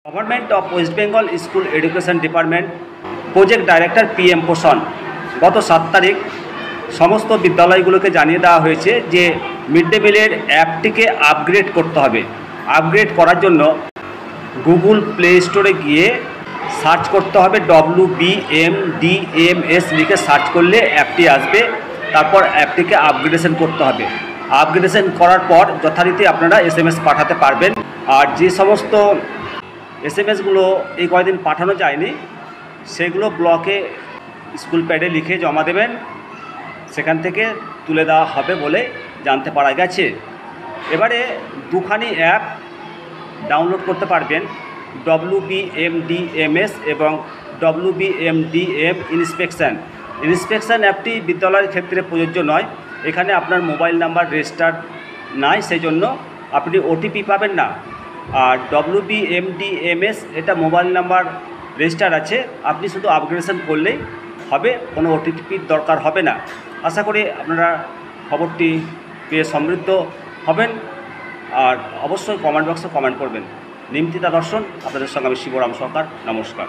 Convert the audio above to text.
Government of West Bengal school education department project director PM পোষণ গত 7 তারিখ সমস্ত বিদ্যালয়গুলোকে জানিয়ে দেওয়া হয়েছে যে মিড ডে মিলের অ্যাপটিকে আপগ্রেড করতে হবে। আপগ্রেড করার জন্য গুগল প্লে স্টোরে গিয়ে সার্চ করতে হবে WBMDMS লিখে সার্চ করলে অ্যাপটি আসবে। তারপর অ্যাপটিকে আপগ্রেডেশন করতে হবে। আপগ্রেডেশন করার পর যথারীতি আপনারা SMS পাঠাতে পারবেন। আর যে সমস্ত SMS-গুলো এই কয়েকদিন পাঠানো যায়নি সেগুলো ব্লকে স্কুল প্যাডে লিখে জমা দেবেন, সেখান থেকে তুলে দেওয়া হবে বলে জানতে পারা গেছে। এবারে দুখানি অ্যাপ ডাউনলোড করতে পারবেন, WBMDMS এবং WBMDM ইন্সপেকশন অ্যাপটি বিদ্যালয়ের ক্ষেত্রে প্রযোজ্য নয়। এখানে আপনার মোবাইল নাম্বার রেজিস্টার নাই, সেই জন্য আপনি OTP পাবেন না। আর WBMDMS এটা মোবাইল নাম্বার রেজিস্টার আছে, আপনি শুধু আপগ্রেডেশন করলেই হবে, কোনো OTPর দরকার হবে না। আশা করি আপনারা খবরটি পেয়ে সমৃদ্ধ হবেন। আর অবশ্যই কমেন্ট বক্সে কমেন্ট করবেন। নিমতিতা দর্শন, আপনাদের সঙ্গে আমি শিবরাম সরকার। নমস্কার।